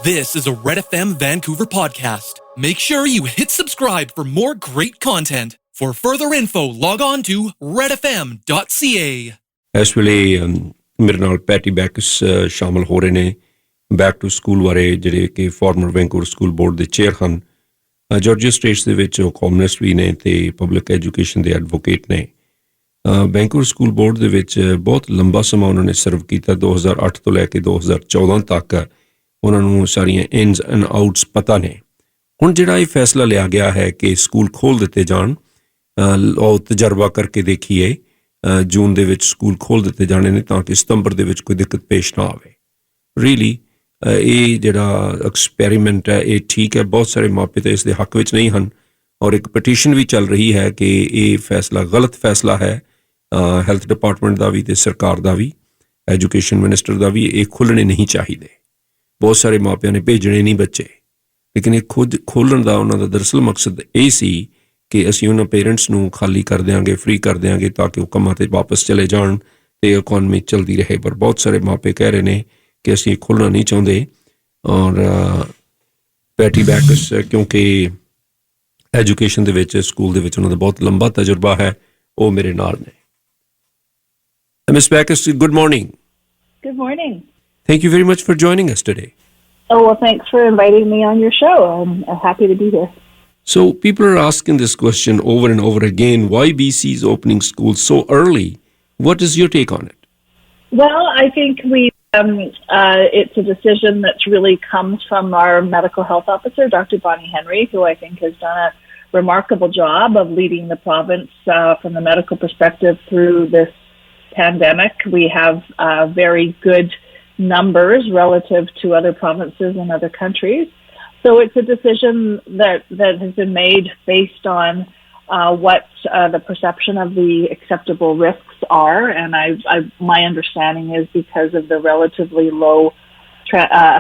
This is a Red FM Vancouver podcast. Make sure you hit subscribe for more great content. For further info, log on to redfm.ca. ਇਸ ਵੇਲੇ ਮੇਰੇ ਨਾਲ patty ਬੈਕਸ ਸ਼ਾਮਲ ਹੋ ਰਹੇ ਨੇ ਬੈਕ ਟੂ ਸਕੂਲ ਬਾਰੇ, ਜਿਹੜੇ ਕਿ ਫਾਰਮਰ ਵੈਨਕੂਵਰ ਸਕੂਲ ਬੋਰਡ ਦੇ ਚੇਅਰ ਹਨ। ਜਾਰਜੀਆ ਸਟੇਟਸ ਦੇ ਵਿੱਚ ਉਹ ਕਾਮਨਿਸਟ ਵੀ ਨੇ ਅਤੇ ਪਬਲਿਕ ਐਜੂਕੇਸ਼ਨ ਦੇ ਐਡਵੋਕੇਟ ਨੇ। ਵੈਨਕੂਵਰ ਸਕੂਲ ਬੋਰਡ ਦੇ ਵਿੱਚ ਬਹੁਤ ਲੰਬਾ ਸਮਾਂ ਉਹਨਾਂ ਨੇ ਸਰਵ ਕੀਤਾ। 2008 ਤੋਂ ਲੈ ਕੇ 2014 ਤੱਕ ਉਹਨਾਂ ਨੂੰ ਸਾਰੀਆਂ ਇਨਸ ਐਂਡ ਆਊਟਸ ਪਤਾ ਨੇ। ਹੁਣ ਜਿਹੜਾ ਇਹ ਫੈਸਲਾ ਲਿਆ ਗਿਆ ਹੈ ਕਿ ਸਕੂਲ ਖੋਲ੍ਹ ਦਿੱਤੇ ਜਾਣ, ਉਹ ਤਜਰਬਾ ਕਰਕੇ ਦੇਖੀਏ, ਜੂਨ ਦੇ ਵਿੱਚ ਸਕੂਲ ਖੋਲ੍ਹ ਦਿੱਤੇ ਜਾਣੇ ਨੇ ਤਾਂ ਕਿ ਸਤੰਬਰ ਦੇ ਵਿੱਚ ਕੋਈ ਦਿੱਕਤ ਪੇਸ਼ ਨਾ ਆਵੇ। ਰੀਅਲੀ ਇਹ ਜਿਹੜਾ ਐਕਸਪੈਰੀਮੈਂਟ ਹੈ ਇਹ ਠੀਕ ਹੈ। ਬਹੁਤ ਸਾਰੇ ਮਾਪੇ ਤਾਂ ਇਸ ਦੇ ਹੱਕ ਵਿੱਚ ਨਹੀਂ ਹਨ ਔਰ ਇੱਕ ਪਟੀਸ਼ਨ ਵੀ ਚੱਲ ਰਹੀ ਹੈ ਕਿ ਇਹ ਫੈਸਲਾ ਗਲਤ ਫੈਸਲਾ ਹੈ। ਹੈਲਥ ਡਿਪਾਰਟਮੈਂਟ ਦਾ ਵੀ ਅਤੇ ਸਰਕਾਰ ਦਾ ਵੀ, ਐਜੂਕੇਸ਼ਨ ਮਿਨਿਸਟਰ ਦਾ ਵੀ। ਇਹ ਖੁੱਲ੍ਹਣੇ ਨਹੀਂ ਚਾਹੀਦੇ। ਬਹੁਤ ਸਾਰੇ ਮਾਪਿਆਂ ਨੇ ਭੇਜਣੇ ਨਹੀਂ ਬੱਚੇ, ਲੇਕਿਨ ਇਹ ਖੁਦ ਖੋਲ੍ਹਣ ਦਾ ਉਹਨਾਂ ਦਾ ਦਰਅਸਲ ਮਕਸਦ ਇਹ ਸੀ ਕਿ ਅਸੀਂ ਉਹਨਾਂ ਪੇਰੈਂਟਸ ਨੂੰ ਖਾਲੀ ਕਰ ਦਿਆਂਗੇ, ਫ੍ਰੀ ਕਰ ਦਿਆਂਗੇ ਤਾਂ ਕਿ ਉਹ ਕੰਮਾਂ 'ਤੇ ਵਾਪਸ ਚਲੇ ਜਾਣ ਅਤੇ ਇਕੋਨਮੀ ਚੱਲਦੀ ਰਹੇ। ਪਰ ਬਹੁਤ ਸਾਰੇ ਮਾਪੇ ਕਹਿ ਰਹੇ ਨੇ ਕਿ ਅਸੀਂ ਖੋਲ੍ਹਣਾ ਨਹੀਂ ਚਾਹੁੰਦੇ। ਔਰ ਪੈਟੀ ਬੈਕਸ ਕਿਉਂਕਿ ਐਜੂਕੇਸ਼ਨ ਦੇ ਵਿੱਚ, ਸਕੂਲ ਦੇ ਵਿੱਚ ਉਹਨਾਂ ਦਾ ਬਹੁਤ ਲੰਬਾ ਤਜਰਬਾ ਹੈ, ਉਹ ਮੇਰੇ ਨਾਲ ਨੇ। Ms. Bacchus, good morning. Good morning. Thank you very much for joining us today. Oh, well, thanks for inviting me on your show. I'm happy to be here. So people are asking this question over and over again, why BC is opening schools so early? What is your take on it? Well, I think it's a decision that's really comes from our medical health officer, Dr. Bonnie Henry, who I think has done a remarkable job of leading the province from the medical perspective through this pandemic. We have very good numbers relative to other provinces and other countries. So it's a decision that has been made based on what the perception of the acceptable risks are. And my understanding is because of the relatively low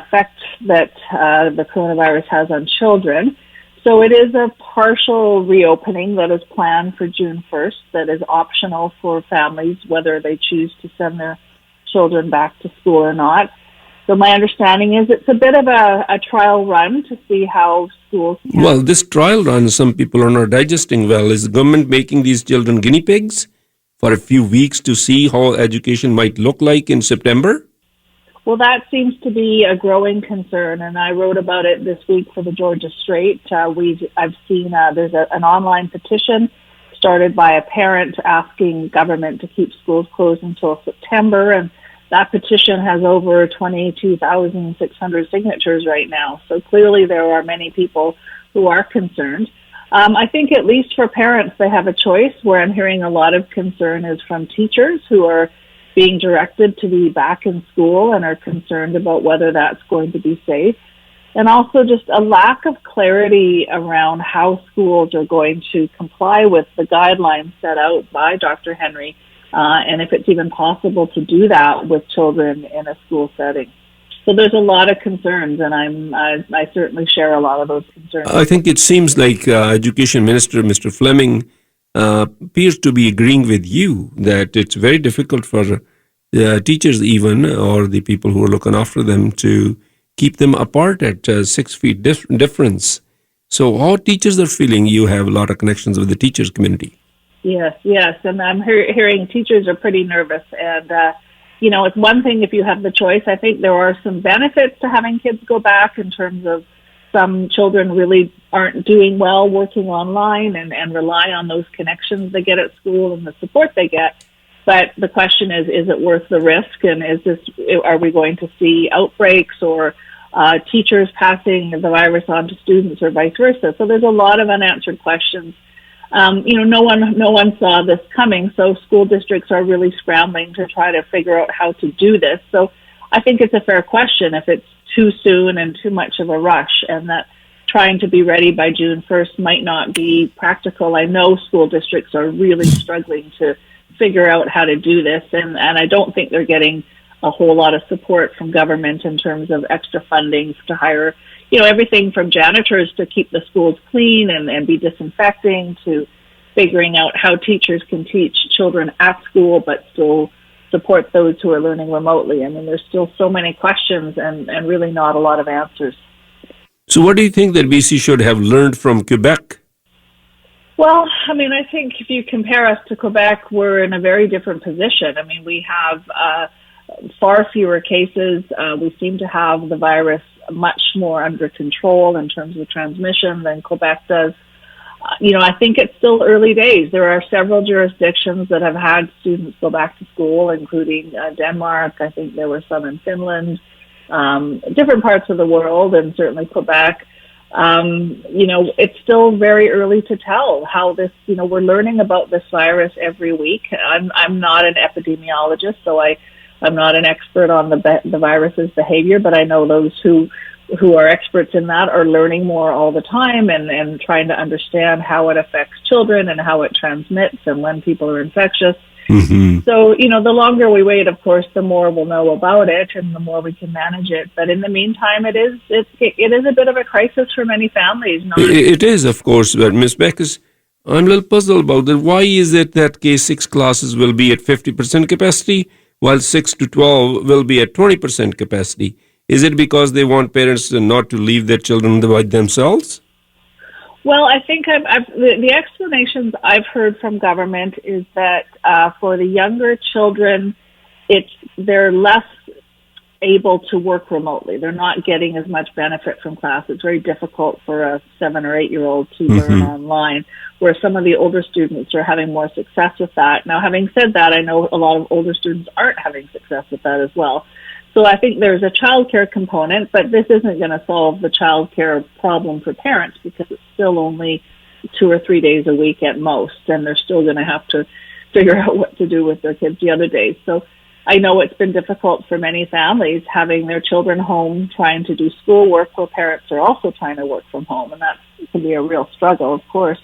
effect that the coronavirus has on children. So it is a partial reopening that is planned for June 1st that is optional for families, whether they choose to send their children back to school or not. So my understanding is it's a bit of a trial run to see how schools can. Well, this trial run, some people are not digesting well. Is the government making these children guinea pigs for a few weeks to see how education might look like in September? Well, that seems to be a growing concern, and I wrote about it this week for the Georgia Straight. I've seen there's an online petition started by a parent asking government to keep schools closed until September, and that petition has over 22,600 signatures right now. So clearly there are many people who are concerned. I think at least for parents, they have a choice. Where I'm hearing a lot of concern is from teachers who are being directed to be back in school and are concerned about whether that's going to be safe. And also just a lack of clarity around how schools are going to comply with the guidelines set out by Dr. Henry, and if it's even possible to do that with children in a school setting. So there's a lot of concerns, and I certainly share a lot of those concerns. I think it seems like Education Minister, Mr. Fleming, appears to be agreeing with you that it's very difficult for teachers even, or the people who are looking after them, to keep them apart at 6 feet difference. So how teachers are feeling? You have a lot of connections with the teachers community. Yes, and I'm hearing teachers are pretty nervous. And, it's one thing if you have the choice. I think there are some benefits to having kids go back in terms of some children really aren't doing well working online and rely on those connections they get at school and the support they get. But the question is it worth the risk? And are we going to see outbreaks or teachers passing the virus on to students or vice versa? So there's a lot of unanswered questions. No one saw this coming, so school districts are really scrambling to try to figure out how to do this. So I think it's a fair question if it's too soon and too much of a rush, and that trying to be ready by June 1st might not be practical. I know school districts are really struggling to figure out how to do this, and I don't think they're getting a whole lot of support from government in terms of extra funding to hire everything from janitors to keep the schools clean and be disinfecting, to figuring out how teachers can teach children at school but still support those who are learning remotely. I mean, there's still so many questions and really not a lot of answers. So what do you think that BC should have learned from Quebec? Well, I mean, I think if you compare us to Quebec, we're in a very different position. I mean, we have far fewer cases. We seem to have the virus much more under control in terms of transmission than Quebec does. I think it's still early days. There are several jurisdictions that have had students go back to school, including Denmark. I think there were some in Finland, different parts of the world, and certainly Quebec. It's still very early to tell how this, we're learning about this virus every week. I'm not an epidemiologist, so I'm not an expert on the virus's behavior, but I know those who are experts in that are learning more all the time and trying to understand how it affects children and how it transmits and when people are infectious. Mm-hmm. So, the longer we wait, of course, the more we'll know about it and the more we can manage it. But in the meantime, it is a bit of a crisis for many families. It is, of course, but Ms. Bacchus, I'm a little puzzled about that. Why is it that K6 classes will be at 50% capacity while 6 to 12 will be at 20% capacity? Is it because they want parents not to leave their children by themselves? Well, I think the explanations I've heard from government is that for the younger children, they're less able to work remotely. They're not getting as much benefit from class. It's very difficult for a 7 or 8 year old to learn online, where some of the older students are having more success with that. Now, having said that, I know a lot of older students aren't having success with that as well. So I think there's a childcare component, but this isn't going to solve the childcare problem for parents because it's still only 2 or 3 days a week at most, and they're still going to have to figure out what to do with their kids the other days. So I know it's been difficult for many families having their children home trying to do schoolwork while parents are also trying to work from home, and that can be a real struggle, of course.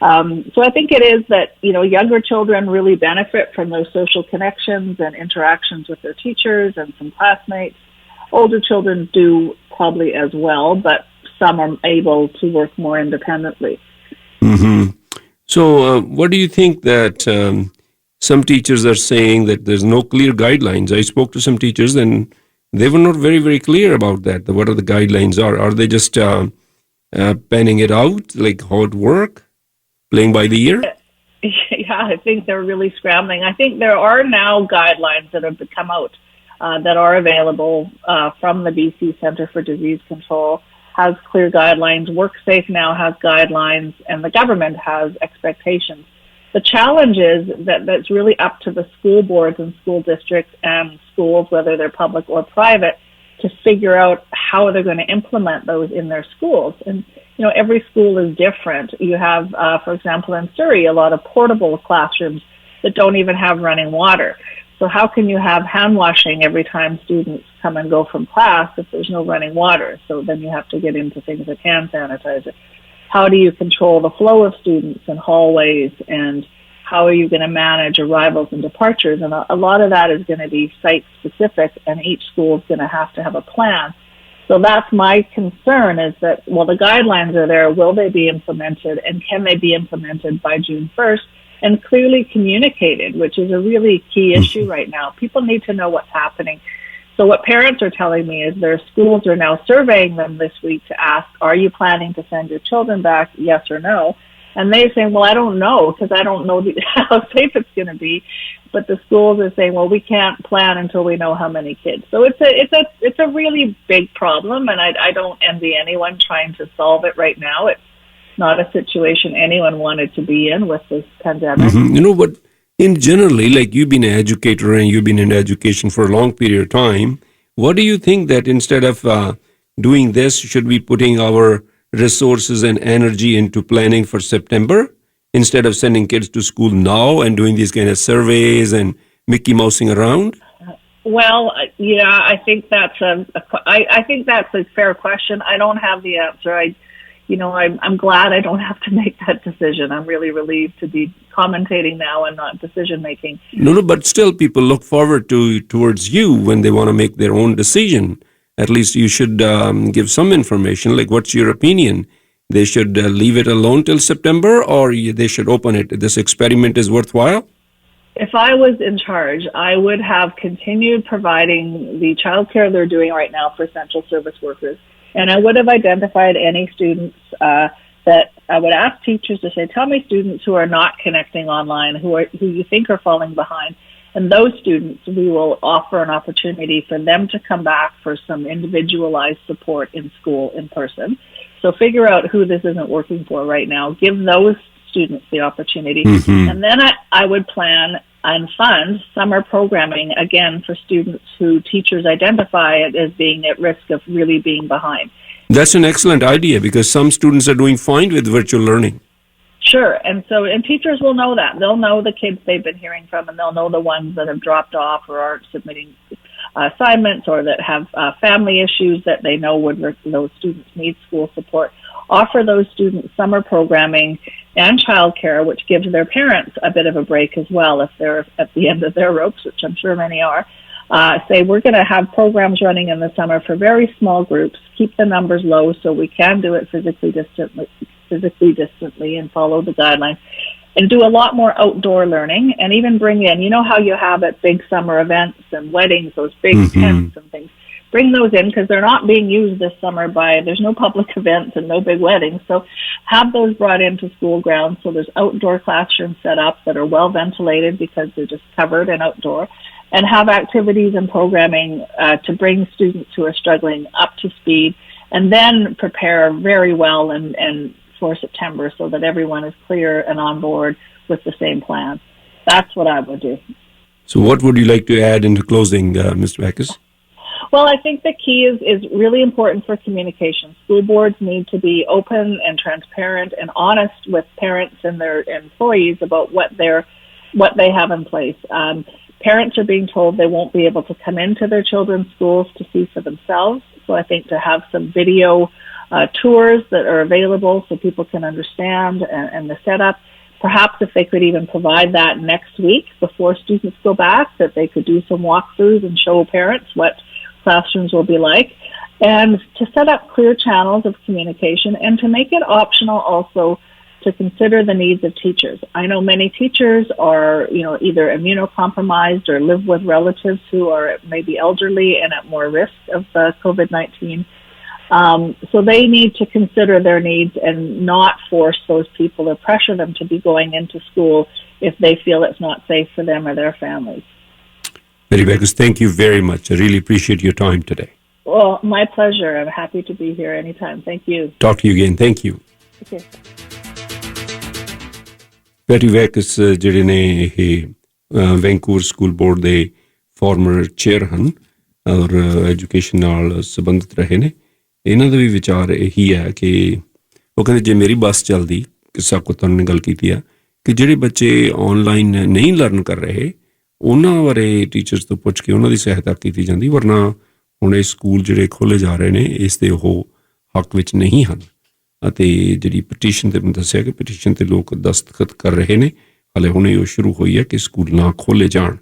So I think it is that, younger children really benefit from those social connections and interactions with their teachers and some classmates. Older children do probably as well, but some are able to work more independently. Mm-hmm. So what do you think that some teachers are saying that there's no clear guidelines? I spoke to some teachers and they were not very, very clear about that. What are the guidelines are? Are they just panning it out, like how it work? Playing by the ear? Yeah, I think they're really scrambling. I think there are now guidelines that have come out that are available from the BC Centre for Disease Control, has clear guidelines. WorkSafe now has guidelines, and the government has expectations. The challenge is that that's really up to the school boards and school districts and schools, whether they're public or private, to figure out how they're going to implement those in their schools. And every school is different. You have, for example, in Surrey, a lot of portable classrooms that don't even have running water. So how can you have hand washing every time students come and go from class if there's no running water? So then you have to get into things like hand sanitizer. How do you control the flow of students in hallways, and how are you going to manage arrivals and departures? And a lot of that is going to be site-specific, and each school is going to have a plan. So that's my concern, is that, the guidelines are there. Will they be implemented, and can they be implemented by June 1st and clearly communicated, which is a really key issue right now. People need to know what's happening. So what parents are telling me is their schools are now surveying them this week to ask, are you planning to send your children back, yes or no? And they're saying, I don't know, because I don't know how safe it's going to be. But the schools are saying, we can't plan until we know how many kids. So it's a really big problem, and I don't envy anyone trying to solve it right now. It's not a situation anyone wanted to be in with this pandemic. Mm-hmm. But in generally, like you've been an educator and you've been in education for a long period of time, what do you think that instead of doing this, should we putting our resources and energy into planning for September instead of sending kids to school now and doing these kind of surveys and Mickey Mousing around? Well, I think that's a fair question. I don't have the answer. I'm glad I don't have to make that decision. I'm really relieved to be commentating now and not decision making. No, but still people look forward towards you when they want to make their own decision. At least you should give some information, like what's your opinion? They should leave it alone till September, or they should open it? This experiment is worthwhile? If I was in charge, I would have continued providing the childcare they're doing right now for essential service workers. And I would have identified any students that I would ask teachers to say, tell me students who are not connecting online, who you think are falling behind. And those students, we will offer an opportunity for them to come back for some individualized support in school in person. So figure out who this isn't working for right now. Give those students the opportunity. Mm-hmm. And then I would plan and fund summer programming, again, for students who teachers identify as being at risk of really being behind. That's an excellent idea, because some students are doing fine with virtual learning. Sure. And teachers will know that. They'll know the kids they've been hearing from, and they'll know the ones that have dropped off or aren't submitting assignments, or that have family issues that they know those students need school support. Offer those students summer programming and childcare, which gives their parents a bit of a break as well if they're at the end of their ropes, which I'm sure many are. Say we're going to have programs running in the summer for very small groups. Keep the numbers low so we can do it physically distantly and follow the guidelines. And do a lot more outdoor learning, and even bring in, you know how you have at big summer events and weddings, those big mm-hmm. tents and things. Bring those in, because they're not being used this summer there's no public events and no big weddings. So have those brought into school grounds. So there's outdoor classrooms set up that are well ventilated because they're just covered and outdoor. And have activities and programming to bring students who are struggling up to speed, and then prepare very well and for September so that everyone is clear and on board with the same plan. That's what I would do. So what would you like to add into closing, Ms. Bacchus? Well, I think the key is really important for communication. School boards need to be open and transparent and honest with parents and their employees about what they have in place. Parents are being told they won't be able to come into their children's schools to see for themselves. So I think to have some video tours that are available so people can understand and the setup. Perhaps if they could even provide that next week before students go back, that they could do some walkthroughs and show parents what classrooms will be like. And to set up clear channels of communication, and to make it optional also to consider the needs of teachers. I know many teachers are, either immunocompromised or live with relatives who are maybe elderly and at more risk of COVID-19. So they need to consider their needs and not force those people or pressure them to be going into school if they feel it's not safe for them or their families. Patti Bacchus, thank you very much. I really appreciate your time today. Well, my pleasure. I'm happy to be here anytime. Thank you. Talk to you again. Thank you. Okay. Patti Bacchus ਜਿਹੜੇ ਨੇ ਇਹ Vancouver school board ਦੇ farmer chair ਹਨ ਔਰ education ਨਾਲ ਸੰਬੰਧਿਤ ਰਹੇ ਨੇ। ਇਹਨਾਂ ਦਾ ਵੀ ਵਿਚਾਰ ਇਹੀ ਹੈ ਕਿ ਉਹ ਕਹਿੰਦੇ ਜੇ ਮੇਰੀ ਬੱਸ ਚੱਲਦੀ, ਕਿੱਸਾ ਕੁੱਤਨ ਨੇ ਗੱਲ ਕੀਤੀ ਆ ਕਿ ਜਿਹੜੇ ਬੱਚੇ ਆਨਲਾਈਨ ਨਹੀਂ ਲਰਨ ਕਰ ਰਹੇ ਉਹਨਾਂ ਬਾਰੇ ਟੀਚਰਸ ਤੋਂ ਪੁੱਛ ਕੇ ਉਹਨਾਂ ਦੀ ਸਹਾਇਤਾ ਕੀਤੀ ਜਾਂਦੀ, ਵਰਨਾ ਹੁਣ ਇਹ ਸਕੂਲ ਜਿਹੜੇ ਖੋਲ੍ਹੇ ਜਾ ਰਹੇ ਨੇ ਇਸ ਦੇ ਉਹ ਹੱਕ ਵਿੱਚ ਨਹੀਂ ਹਨ। ਅਤੇ ਜਿਹੜੀ ਪਟੀਸ਼ਨ 'ਤੇ ਮੈਂ ਦੱਸਿਆ ਕਿ ਪਟੀਸ਼ਨ 'ਤੇ ਲੋਕ ਦਸਤਖਤ ਕਰ ਰਹੇ ਨੇ, ਹਾਲੇ ਹੁਣੇ ਉਹ ਸ਼ੁਰੂ ਹੋਈ ਹੈ ਕਿ ਸਕੂਲ ਨਾ ਖੋਲ੍ਹੇ ਜਾਣ।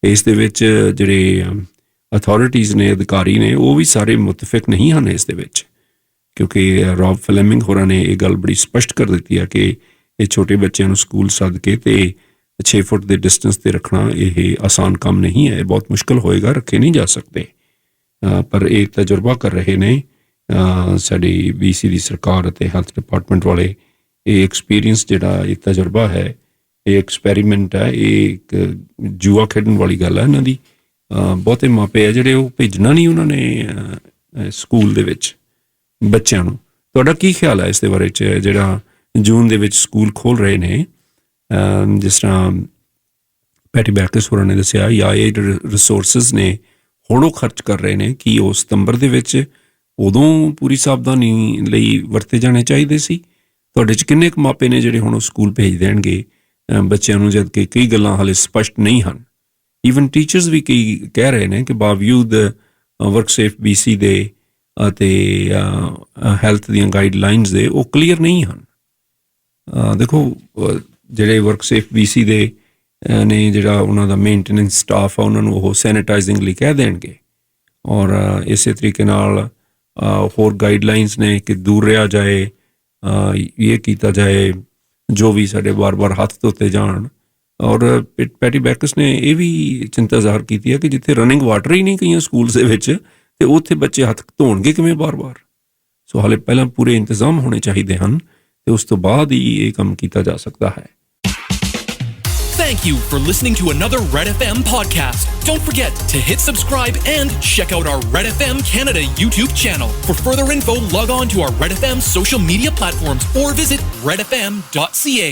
ਇਸ ਦੇ ਵਿੱਚ ਜਿਹੜੇ ਅਥਾਰਟੀਜ਼ ਨੇ, ਅਧਿਕਾਰੀ ਨੇ, ਉਹ ਵੀ ਸਾਰੇ ਮੁਤਫਿਕ ਨਹੀਂ ਹਨ ਇਸ ਦੇ ਵਿੱਚ, ਕਿਉਂਕਿ ਰੌਬ ਫਲੈਮਿੰਗ ਹੋਰਾਂ ਨੇ ਇਹ ਗੱਲ ਬੜੀ ਸਪਸ਼ਟ ਕਰ ਦਿੱਤੀ ਹੈ ਕਿ ਇਹ ਛੋਟੇ ਬੱਚਿਆਂ ਨੂੰ ਸਕੂਲ ਸੱਦ ਕੇ ਅਤੇ 6 ਫੁੱਟ ਦੇ ਡਿਸਟੈਂਸ 'ਤੇ ਰੱਖਣਾ ਇਹ ਆਸਾਨ ਕੰਮ ਨਹੀਂ ਹੈ, ਇਹ ਬਹੁਤ ਮੁਸ਼ਕਿਲ ਹੋਏਗਾ, ਰੱਖੇ ਨਹੀਂ ਜਾ ਸਕਦੇ। ਪਰ ਇਹ ਤਜਰਬਾ ਕਰ ਰਹੇ ਨੇ ਸਾਡੀ BC ਦੀ ਸਰਕਾਰ ਅਤੇ ਹੈਲਥ ਡਿਪਾਰਟਮੈਂਟ ਵਾਲੇ। ਇਹ ਐਕਸਪੀਰੀਅੰਸ ਜਿਹੜਾ ਇਹ ਤਜਰਬਾ ਹੈ, ਇਹ ਐਕਸਪੈਰੀਮੈਂਟ ਹੈ, ਇਹ ਇੱਕ ਜੂਆ ਖੇਡਣ ਵਾਲੀ ਗੱਲ ਹੈ ਇਹਨਾਂ ਦੀ। ਬਹੁਤੇ ਮਾਪੇ ਆ ਜਿਹੜੇ ਉਹ ਭੇਜਣਾ ਨਹੀਂ ਉਹਨਾਂ ਨੇ ਸਕੂਲ ਦੇ ਵਿੱਚ ਬੱਚਿਆਂ ਨੂੰ। ਤੁਹਾਡਾ ਕੀ ਖਿਆਲ ਹੈ ਇਸ ਦੇ ਬਾਰੇ 'ਚ? ਜਿਹੜਾ ਜੂਨ ਦੇ ਵਿੱਚ ਸਕੂਲ ਖੋਲ੍ਹ ਰਹੇ ਨੇ, ਜਿਸ ਤਰ੍ਹਾਂ ਪੈਟੀ ਬੈਕਸ ਹੋਰਾਂ ਨੇ ਦੱਸਿਆ, ਜਾਂ ਇਹ ਰਿਸੋਰਸਿਸ ਨੇ ਹੁਣ ਉਹ ਖਰਚ ਕਰ ਰਹੇ ਨੇ, ਕਿ ਉਹ ਸਤੰਬਰ ਦੇ ਵਿੱਚ ਉਦੋਂ ਪੂਰੀ ਸਾਵਧਾਨੀ ਲਈ ਵਰਤੇ ਜਾਣੇ ਚਾਹੀਦੇ ਸੀ? ਤੁਹਾਡੇ 'ਚ ਕਿੰਨੇ ਕੁ ਮਾਪੇ ਨੇ ਜਿਹੜੇ ਹੁਣ ਉਹ ਸਕੂਲ ਭੇਜ ਦੇਣਗੇ ਬੱਚਿਆਂ ਨੂੰ, ਜਦ ਕਿ ਕਈ ਗੱਲਾਂ ਹਾਲੇ ਸਪਸ਼ਟ ਨਹੀਂ ਹਨ? ਈਵਨ ਟੀਚਰਸ ਵੀ ਕਈ ਕਹਿ ਰਹੇ ਨੇ ਕਿ ਬਾਵਜੂਦ ਵਰਕ ਸੇਫ BC ਦੇ ਅਤੇ ਹੈਲਥ ਦੀਆਂ ਗਾਈਡਲਾਈਨਸ ਦੇ ਉਹ ਕਲੀਅਰ ਨਹੀਂ ਹਨ। ਦੇਖੋ, ਜਿਹੜੇ ਵਰਕ ਸੇਫ BC ਦੇ ਨੇ, ਜਿਹੜਾ ਉਹਨਾਂ ਦਾ ਮੇਨਟੇਨੈਂਸ ਸਟਾਫ ਆ, ਉਹਨਾਂ ਨੂੰ ਉਹ ਸੈਨੀਟਾਈਜ਼ਿੰਗ ਲਈ ਕਹਿ ਦੇਣਗੇ, ਔਰ ਇਸੇ ਤਰੀਕੇ ਨਾਲ ਹੋਰ ਗਾਈਡਲਾਈਨਸ ਨੇ ਕਿ ਦੂਰ ਰਿਹਾ ਜਾਏ, ਇਹ ਕੀਤਾ ਜਾਏ, ਜੋ ਵੀ ਸਾਡੇ ਵਾਰ-ਵਾਰ ਹੱਥ ਧੋਤੇ ਜਾਣ, ਔਰ ਪੈਟੀ ਬੈਕਸ ਨੇ ਇਹ ਵੀ ਚਿੰਤਾ ਜ਼ਾਹਰ ਕੀਤੀ ਹੈ ਕਿ ਜਿੱਥੇ ਰਨਿੰਗ ਵਾਟਰ ਹੀ ਨਹੀਂ ਕਈਆਂ ਸਕੂਲਸ ਦੇ ਵਿੱਚ, ਤੇ ਉੱਥੇ ਬੱਚੇ ਹੱਥ ਧੋਣਗੇ ਕਿਵੇਂ ਬਾਰ-ਬਾਰ। ਸੋ ਹਾਲੇ ਪਹਿਲਾਂ ਪੂਰੇ ਇੰਤਜ਼ਾਮ ਹੋਣੇ ਚਾਹੀਦੇ ਹਨ ਤੇ ਉਸ ਤੋਂ ਬਾਅਦ ਹੀ ਇਹ ਕੰਮ ਕੀਤਾ ਜਾ ਸਕਦਾ ਹੈ। Thank you for listening to another Red FM podcast. Don't forget to hit subscribe and check out our Red FM Canada YouTube channel. For further info, log on to our Red FM social media platforms or visit redfm.ca.